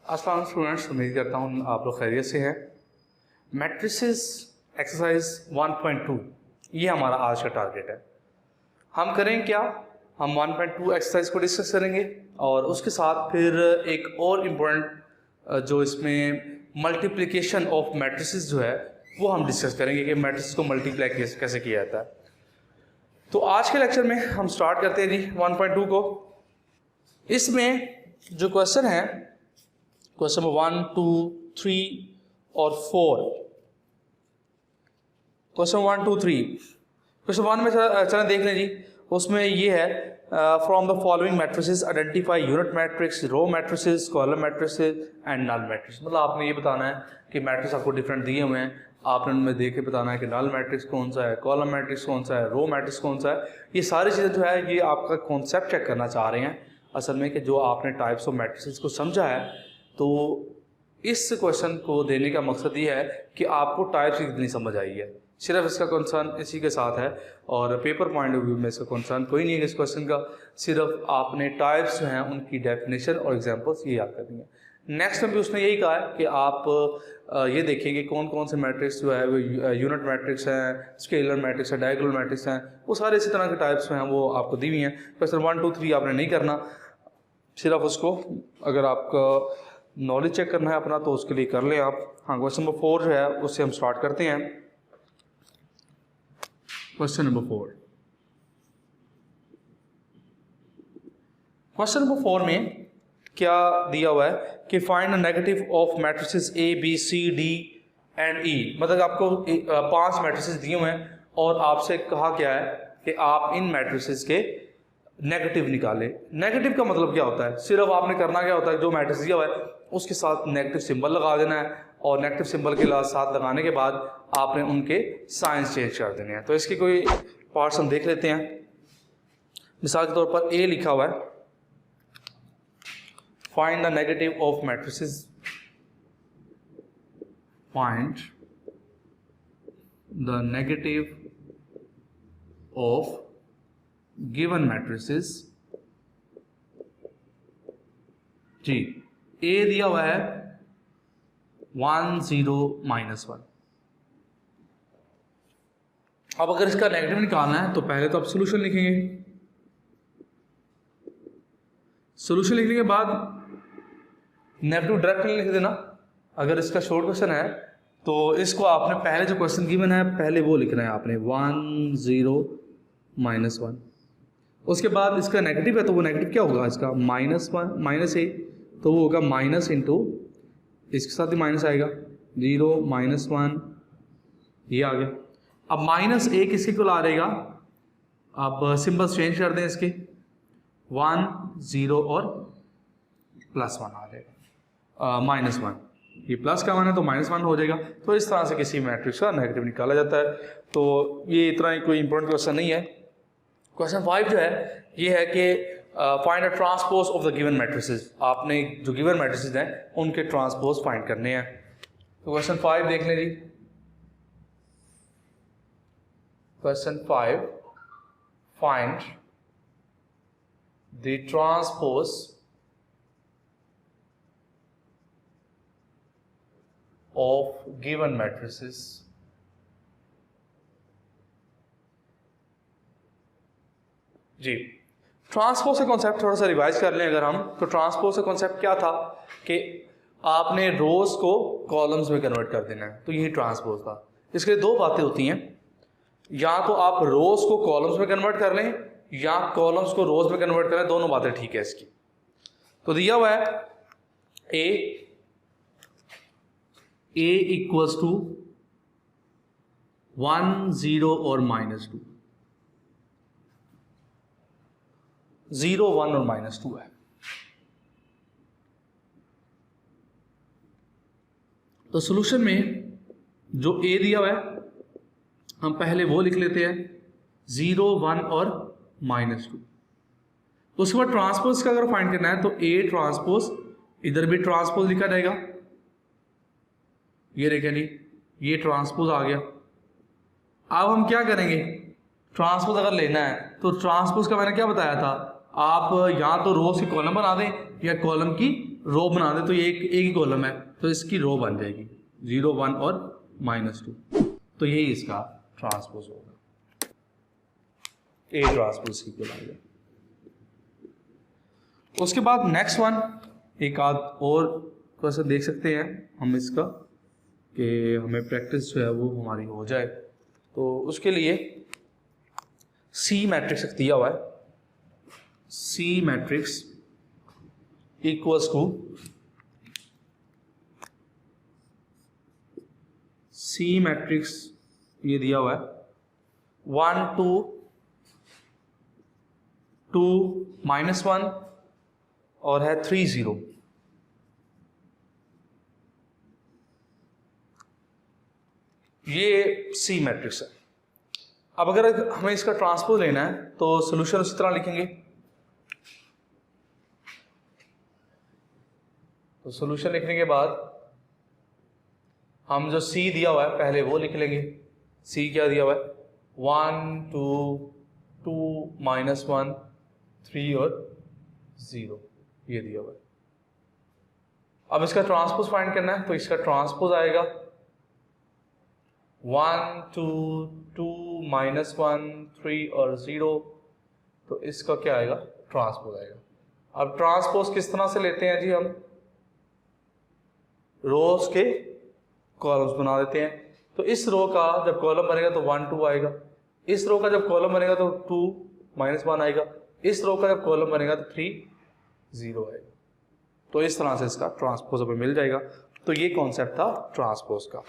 अस्सलाम स्टूडेंट्स, उम्मीद करता हूँ आप लोग खैरियत से हैं। मैट्रिसेस एक्सरसाइज 1.2 ये हमारा आज का टारगेट है। हम करें क्या, हम 1.2 एक्सरसाइज को डिस्कस करेंगे और उसके साथ फिर एक और इम्पोर्टेंट जो इसमें मल्टीप्लिकेशन ऑफ मैट्रिसेस जो है वो हम डिस्कस करेंगे कि मैट्रिसेस को मल्टीप्लाई कैसे किया जाता है। तो आज के लेक्चर में हम स्टार्ट करते हैं जी 1.2 को। इसमें जो क्वेश्चन है, क्वेश्चन नंबर 1, 2, 3 और 4। क्वेश्चन 1, 2, 3 क्वेश्चन 1 में चलें देख लें जी। उसमें ये है from the following matrices identify unit matrix, row matrices, column matrices and null matrix. मतलब आपने ये बताना है कि मैट्रिक्स आपको डिफरेंट दिए हुए हैं, आपने उनमें देख के बताना है कि नल मैट्रिक्स कौन सा है, कॉलम मैट्रिक्स कौन सा है, रो मैट्रिक्स कौन सा है। ये सारी चीज़ें जो है ये आपका कॉन्सेप्ट चेक करना चाह रहे हैं असल में कि जो आपने टाइप्स ऑफ मैट्रिसेस को समझा है। तो इस क्वेश्चन को देने का मकसद ये है कि आपको टाइप्स कितनी समझ आई है, सिर्फ इसका कंसर्न इसी के साथ है। और पेपर पॉइंट ऑफ व्यू में इसका कंसर्न कोई नहीं है इस क्वेश्चन का, सिर्फ आपने टाइप्स जो हैं उनकी डेफिनेशन और एग्जांपल्स ये याद करनी है। नेक्स्ट में भी उसने यही कहा है कि आप ये देखेंगे कौन कौन से मैट्रिक्स जो है वो यूनिट मैट्रिक्स हैं, स्केलर मैट्रिक्स है, डायगोनल मैट्रिक्स हैं, वो सारे इसी तरह के टाइप्स हैं वो आपको दी हुई हैं। क्वेश्चन 1, 2, 3 आपने नहीं करना, सिर्फ उसको अगर आपका नॉलेज चेक करना है अपना तो उसके लिए कर लें आप। हाँ, क्वेश्चन नंबर 4 जो है उससे हम स्टार्ट करते हैं। क्वेश्चन नंबर 4, क्वेश्चन नंबर 4 में क्या दिया हुआ है कि find the negative of matrices A B C D and E. मतलब आपको 5 मैट्रिसेस दिए हुए हैं और आपसे कहा क्या है कि आप इन मैट्रिसेस के नेगेटिव निकालें। नेगेटिव का मतलब क्या होता है, सिर्फ आपने करना क्या होता है, जो मैट्रिक्स दिया हुआ है उसके साथ नेगेटिव सिंबल लगा देना है और नेगेटिव सिंबल के साथ लगाने के बाद आपने उनके साइंस चेंज कर देने हैं। तो इसके कोई पार्ट्स हम देख लेते हैं। मिसाल के तौर पर ए लिखा हुआ है, find the negative of matrices, find the negative of given matrices. जी, ए दिया हुआ है 1, 0, -1। अब अगर इसका नेगेटिव निकालना है तो पहले तो आप सोल्यूशन लिखेंगे। सोल्यूशन लिखने के बाद नेगेटिव डायरेक्ट नहीं लिख देना। अगर इसका शॉर्ट क्वेश्चन है तो इसको आपने पहले जो क्वेश्चन गिवन है पहले वो लिखना है आपने 1, 0, -1। उसके बाद इसका नेगेटिव है तो वो नेगेटिव क्या होगा इसका -1 -a, तो वो होगा माइनस इंटू इसके साथ ही माइनस आएगा 0, -1 ये आ गया। अब -a किसके को ला रहेगा, अब सिंबल चेंज कर दें इसके 1, 0 और +1 आ जाएगा, -1 ये प्लस का मान है तो -1 हो जाएगा। तो इस तरह से किसी मैट्रिक्स का नेगेटिव निकाला जाता है। तो ये इतना ही कोई इंपॉर्टेंट क्वेश्चन नहीं है। क्वेश्चन 5 जो है ये है कि find a transpose of the given matrices. आपने जो गिवन मैट्रिसेस हैं उनके ट्रांसपोज फाइंड करने हैं। तो क्वेश्चन 5 देख लें जी। Question 5, find the transpose of given matrices. जी, ट्रांसपोज का कॉन्सेप्ट थोड़ा सा रिवाइज कर लें अगर हम, तो ट्रांसपोज का कॉन्सेप्ट क्या था कि आपने रोज को कॉलम्स में कन्वर्ट कर देना है, तो यही ट्रांसपोज था। इसके लिए 2 बातें होती हैं, या तो आप रोज को कॉलम्स में कन्वर्ट कर लें या कॉलम्स को रोज में कन्वर्ट करें, दोनों बातें ठीक है इसकी। तो दिया हुआ है a इक्वल्स टू 1, 0 और -2, 0, 1 और -2 है। तो सॉल्यूशन में जो a दिया हुआ है हम पहले वो लिख लेते हैं 0, 1 और -2। उसके बाद ट्रांसपोज का अगर फाइंड करना है तो a ट्रांसपोज, इधर भी ट्रांसपोज लिखा जाएगा, ये देखें जी ये ट्रांसपोज आ गया। अब हम क्या करेंगे, ट्रांसपोज अगर लेना है तो ट्रांसपोज का मैंने क्या बताया था, आप या तो रोज की कॉलम बना दें या कॉलम की रो बना दे तो ये एक ही कॉलम है, तो इसकी रो बन जाएगी 0 1 और -2, तो यही इसका ट्रांसपोज होगा, A ट्रांसपोज C को लाएगा। उसके बाद नेक्स्ट वन, एक आध और क्वेश्चन देख सकते हैं हम इसका, कि हमें प्रैक्टिस जो है वो हमारी हो जाए। तो उसके लिए C मैट्रिक्स दिया हुआ है, C matrix equals to C matrix ये दिया हुआ है 1 2 2 -1 और है 3 0। ये C मैट्रिक्स है। अब अगर हमें इसका ट्रांसपोज लेना है तो सोल्यूशन उसी तरह लिखेंगे। तो सोल्यूशन लिखने के बाद हम जो C दिया हुआ है पहले वो लिख लेंगे। C क्या दिया हुआ है 1 2 2 -1 3 और 0, ये दिया हुआ है। अब इसका ट्रांसपोज फाइंड करना है, तो इसका ट्रांसपोज आएगा 1 2 2 -1 3 और 0, तो इसका क्या आएगा ट्रांसपोज आएगा। अब ट्रांसपोज किस तरह से लेते हैं जी, हम रोज के कॉलम्स बना देते हैं। तो इस रो का जब कॉलम बनेगा तो 1 2 आएगा, इस रो का जब कॉलम बनेगा तो 2 -1 आएगा, इस रो का जब कॉलम बनेगा तो 3 0 आएगा। तो इस तरह से इसका ट्रांसपोज हमें मिल जाएगा। तो ये कॉन्सेप्ट था ट्रांसपोज का।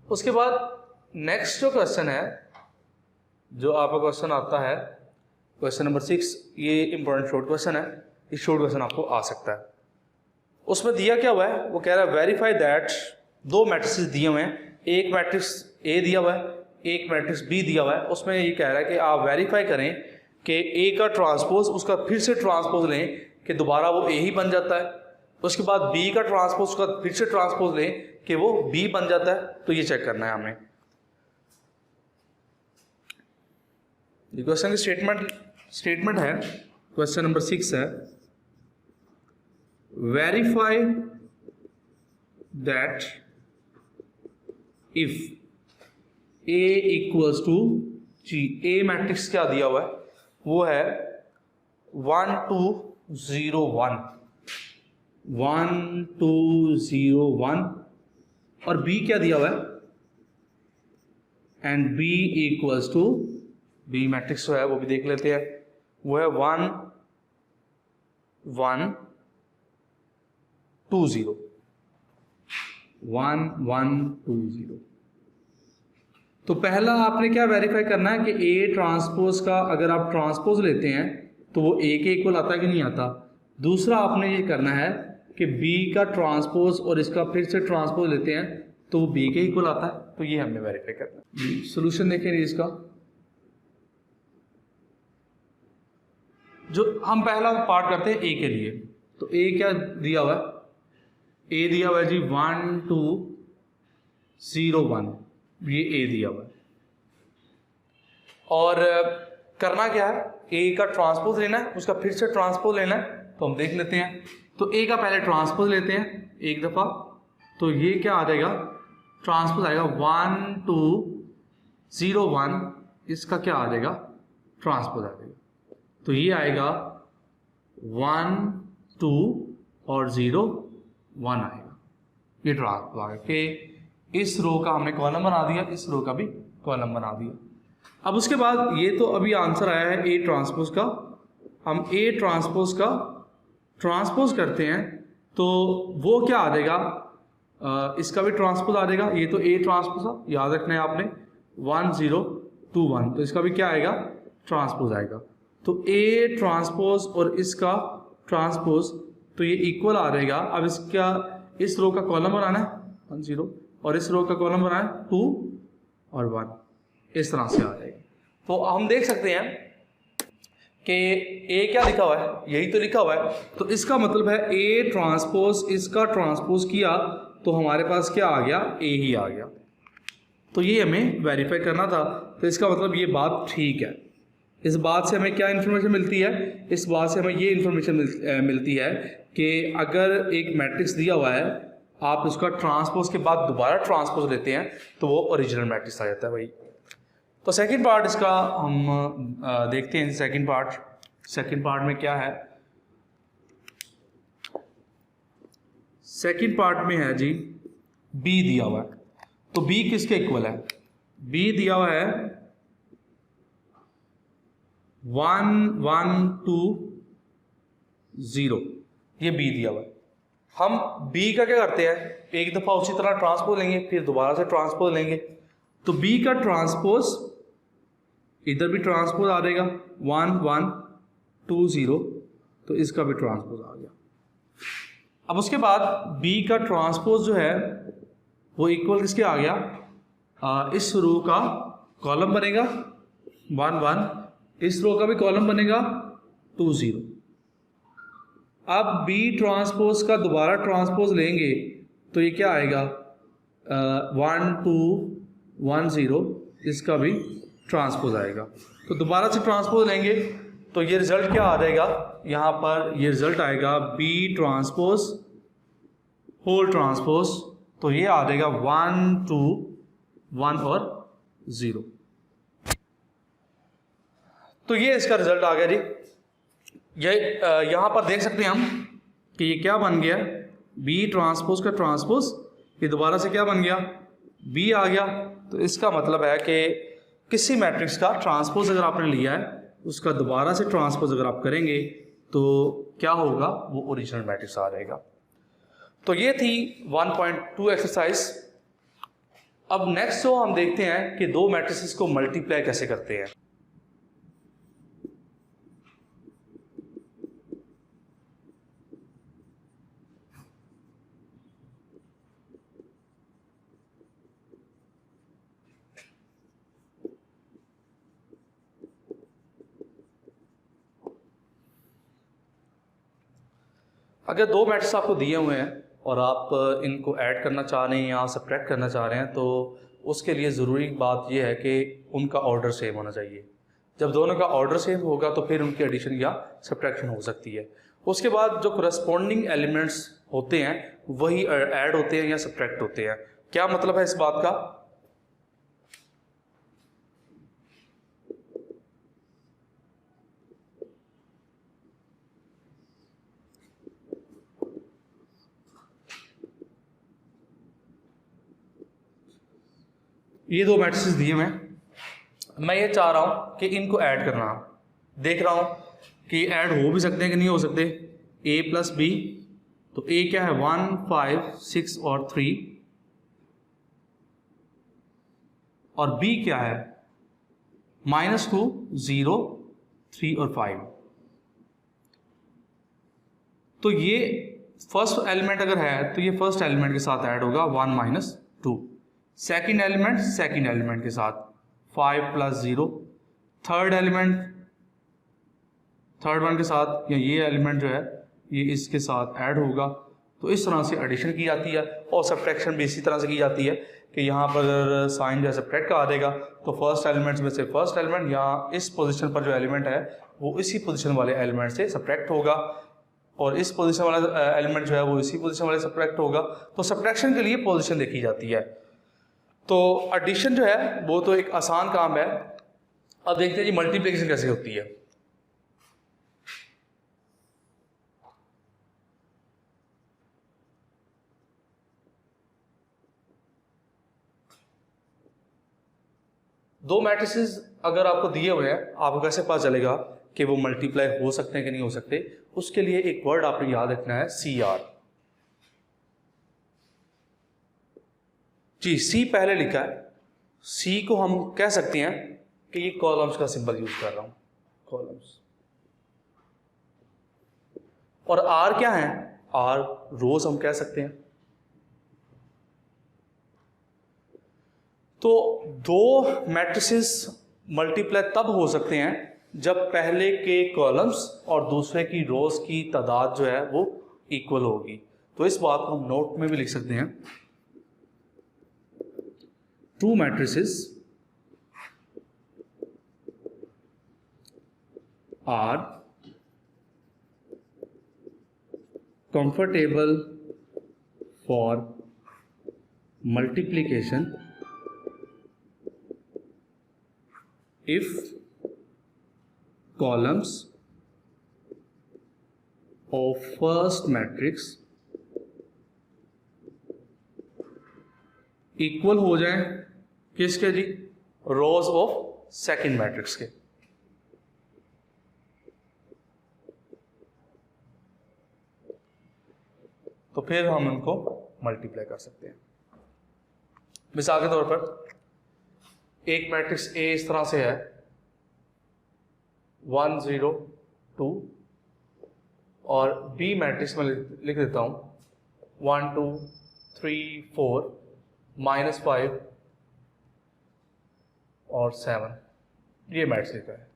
उसके बाद नेक्स्ट जो क्वेश्चन है, जो आपका क्वेश्चन आता है क्वेश्चन नंबर 6, ये इंपॉर्टेंट शॉर्ट क्वेश्चन है। ये शॉर्ट क्वेश्चन आपको आ सकता है। उसमें दिया क्या हुआ है, वो कह रहा है वेरीफाई दैट, दो मैट्रिक्स दिए हुए हैं, एक मैट्रिक्स A दिया हुआ है, एक मैट्रिक्स B दिया हुआ है। उसमें ये कह रहा है कि आप वेरीफाई करें कि A का ट्रांसपोज उसका फिर से ट्रांसपोज लें कि दोबारा वो A ही बन जाता है। उसके बाद B का ट्रांसपोज उसका फिर से ट्रांसपोज लें कि वो B बन जाता है। तो ये चेक करना है हमें। ये क्वेश्चन की स्टेटमेंट है, क्वेश्चन नंबर 6 है, verify that if A equals to G, A matrix क्या दिया हुआ है, वो है 1 2 0 1 1 2 0 1, और B क्या दिया हुआ है, and B equals to, B matrix जो है वो भी देख लेते हैं, वो है 1 1 2 0 1 1 2 0। तो पहला आपने क्या वेरीफाई करना है कि A ट्रांसपोज का अगर आप ट्रांसपोज लेते हैं तो वो A के इक्वल आता है कि नहीं आता। दूसरा आपने ये करना है कि B का ट्रांसपोज और इसका फिर से ट्रांसपोज लेते हैं तो वो B के इक्वल आता है। तो ये हमने वेरीफाई करना है। सोल्यूशन देखें इसका, जो हम पहला पार्ट करते हैं A के लिए। तो A क्या दिया हुआ है, A दिया हुआ है जी 1 2 0 1, ये A दिया हुआ है। और करना क्या है, A का ट्रांसपोज लेना है, उसका फिर से ट्रांसपोज लेना है। तो हम देख लेते हैं। तो A का पहले ट्रांसपोज लेते हैं एक दफ़ा, तो ये क्या आ जाएगा, ट्रांसपोज आएगा 1 2 0 1, इसका क्या आ जाएगा ट्रांसपोज आ जाएगा। तो ये आएगा 1 2 और 0 1 आएगा। ये ट्रांसपोज आ गया कि इस रो का हमने कॉलम बना दिया, इस रो का भी कॉलम बना दिया। अब उसके बाद ये तो अभी आंसर आया है A ट्रांसपोज का। हम A ट्रांसपोज का ट्रांसपोज करते हैं तो वो क्या आ जाएगा, इसका भी ट्रांसपोज आ जाएगा। ये तो A ट्रांसपोज याद रखना है आपने 1 0 2 1, तो इसका भी क्या आएगा ट्रांसपोज आएगा। तो A ट्रांसपोज और इसका ट्रांसपोज तो ये इक्वल आ जाएगा। अब इसका इस रो का कॉलम बनाना है 1 0 और इस रो का कॉलम बनाना है 2 और 1, इस तरह से आ जाएगा। तो हम देख सकते हैं कि A क्या लिखा हुआ है, यही तो लिखा हुआ है। तो इसका मतलब है A ट्रांसपोज इसका ट्रांसपोज किया तो हमारे पास क्या आ गया, A ही आ गया। तो ये हमें वेरीफाई करना था। तो इसका मतलब ये बात ठीक है, इस बात से हमें क्या इन्फॉर्मेशन मिलती है? इस बात से हमें ये इन्फॉर्मेशन मिलती है कि अगर एक मैट्रिक्स दिया हुआ है, आप उसका ट्रांसपोज के बाद दोबारा ट्रांसपोज लेते हैं तो वो ओरिजिनल मैट्रिक्स आ जाता है भाई। तो सेकंड पार्ट इसका हम देखते हैं। सेकंड पार्ट में क्या है? सेकंड पार्ट में है जी बी दिया हुआ है। तो बी किसके इक्वल है? बी दिया हुआ है 1 1 2 0, ये बी दिया हुआ है। हम बी का क्या करते हैं? एक दफ़ा उसी तरह ट्रांसपोज लेंगे, फिर दोबारा से ट्रांसपोज लेंगे। तो बी का ट्रांसपोज इधर भी ट्रांसपोज आ जाएगा 1 1 2 0, तो इसका भी ट्रांसपोज आ गया। अब उसके बाद बी का ट्रांसपोज जो है वो इक्वल किसके आ गया? इस रो का कॉलम बनेगा 1 1, इस रो का भी कॉलम बनेगा 2 0। अब बी ट्रांसपोज का दोबारा ट्रांसपोज लेंगे तो ये क्या आएगा? 1 2 1 0, इसका भी ट्रांसपोज आएगा। तो दोबारा से ट्रांसपोज लेंगे तो ये रिजल्ट क्या आ जाएगा? यहाँ पर ये रिजल्ट आएगा बी ट्रांसपोज होल ट्रांसपोज, तो ये आ जाएगा 1 2 1 और 0। तो ये इसका रिजल्ट आ गया जी। ये यहाँ पर देख सकते हैं हम कि ये क्या बन गया? बी ट्रांसपोज का ट्रांसपोज, ये दोबारा से क्या बन गया? बी आ गया। तो इसका मतलब है कि किसी मैट्रिक्स का ट्रांसपोज अगर आपने लिया है, उसका दोबारा से ट्रांसपोज अगर आप करेंगे तो क्या होगा? वो ओरिजिनल मैट्रिक्स आ जाएगा। तो ये थी 1.2 एक्सरसाइज। अब नेक्स्ट जो हम देखते हैं कि दो मैट्रिसेस को मल्टीप्लाई कैसे करते हैं। अगर दो मैट्रिक्स आपको दिए हुए हैं और आप इनको ऐड करना चाह रहे हैं या सब्ट्रैक्ट करना चाह रहे हैं, तो उसके लिए ज़रूरी बात यह है कि उनका ऑर्डर सेम होना चाहिए। जब दोनों का ऑर्डर सेम होगा तो फिर उनकी एडिशन या सब्ट्रैक्शन हो सकती है। उसके बाद जो करस्पॉन्डिंग एलिमेंट्स होते हैं वही ऐड होते हैं या सब्ट्रैक्ट होते हैं। क्या मतलब है इस बात का? ये दो मैट्रिसेस दिए हुए हैं, मैं ये चाह रहा हूं कि इनको ऐड करना। देख रहा हूं कि ऐड हो भी सकते हैं कि नहीं हो सकते। a प्लस बी, तो a क्या है? 1 5 6 और 3, और b क्या है? -2 0 3 और 5। तो ये फर्स्ट एलिमेंट अगर है तो ये फर्स्ट एलिमेंट के साथ ऐड होगा 1 -2। सेकेंड एलिमेंट के साथ 5 + 0। थर्ड एलिमेंट थर्ड वन के साथ, या ये एलिमेंट जो है ये इसके साथ ऐड होगा। तो इस तरह से एडिशन की जाती है। और सब्ट्रैक्शन भी इसी तरह से की जाती है कि यहाँ पर साइन जो है सब्ट्रैक्ट का आ जाएगा, तो फर्स्ट एलिमेंट्स में से फर्स्ट एलिमेंट यहाँ इस पोजीशन पर जो एलिमेंट है वो इसी पोजीशन वाले एलिमेंट से सब्ट्रैक्ट होगा, और इस पोजीशन वाला एलिमेंट जो है वो इसी पोजीशन वाले सब्ट्रैक्ट होगा। तो सब्ट्रैक्शन के लिए पोजीशन देखी जाती है। तो एडिशन जो है वो तो एक आसान काम है। अब देखते हैं जी मल्टीप्लिकेशन कैसे होती है। दो मैट्रिसेस अगर आपको दिए हुए हैं, आपको कैसे पता चलेगा कि वो मल्टीप्लाई हो सकते हैं कि नहीं हो सकते? उसके लिए एक वर्ड आपने याद रखना है, CR। जी, C पहले लिखा है। C को हम कह सकते हैं कि ये कॉलम्स का सिंबल यूज कर रहा हूं, कॉलम्स। और R क्या है? R रोज हम कह सकते हैं। तो दो मैट्रिसेस मल्टीप्लाई तब हो सकते हैं जब पहले के कॉलम्स और दूसरे की रोज की तादाद जो है वो इक्वल होगी। तो इस बात को हम नोट में भी लिख सकते हैं, to matrices are comfortable for multiplication if columns of first matrix equal हो जाए किसके जी, रोज ऑफ सेकंड मैट्रिक्स के। तो फिर हम उनको मल्टीप्लाई कर सकते हैं। मिसाल के तौर पर एक मैट्रिक्स ए इस तरह से है 1 0 2 और बी मैट्रिक्स में लिख देता हूं 1 2 3 4 -5 और 7, ये मैट्रिक्स का है।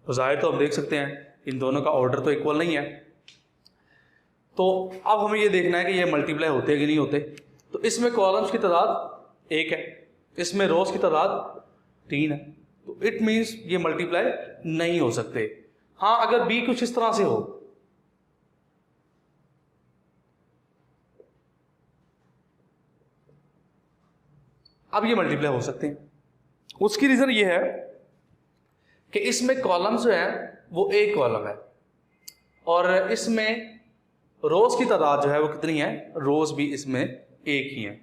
तो जाहिर तो आप देख सकते हैं इन दोनों का ऑर्डर तो इक्वल नहीं है। तो अब हमें ये देखना है कि ये मल्टीप्लाई होते हैं कि नहीं होते। तो इसमें कॉलम्स की तादाद 1 है, इसमें रोज की तादाद 3 है, तो इट मीन्स ये मल्टीप्लाई नहीं हो सकते। हाँ, अगर बी कुछ इस तरह से हो, अब ये मल्टीप्लाई हो सकते हैं। उसकी रीजन ये है कि इसमें कॉलम जो है वो एक कॉलम है और इसमें रोज की तादाद जो है वो कितनी है, रोज भी इसमें एक ही है।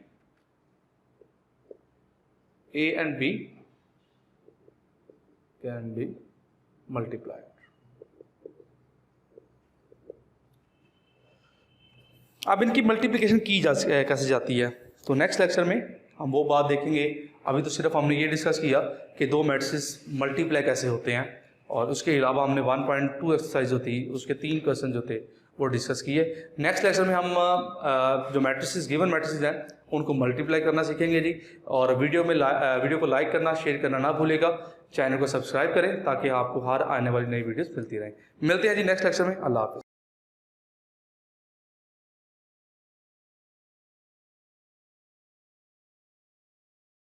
A and B can be multiplied. अब इनकी मल्टीप्लिकेशन की कैसे जाती है, तो नेक्स्ट लेक्चर में हम वो बात देखेंगे। अभी तो सिर्फ हमने ये डिस्कस किया कि दो मैट्रिसेस मल्टीप्लाई कैसे होते हैं, और उसके अलावा हमने 1.2 एक्सरसाइज जो थी उसके 3 क्वेश्चन जो थे वो डिस्कस किए। नेक्स्ट लेक्चर में हम जो मैट्रिसेस गिवन मैट्रिसेस हैं उनको मल्टीप्लाई करना सीखेंगे जी। और वीडियो को लाइक करना, शेयर करना ना भूलेगा। चैनल को सब्सक्राइब करें ताकि आपको हर आने वाली नई वीडियोस मिलती रहें। मिलते हैं जी नेक्स्ट लेक्चर में। अल्लाह हाफ़िज़।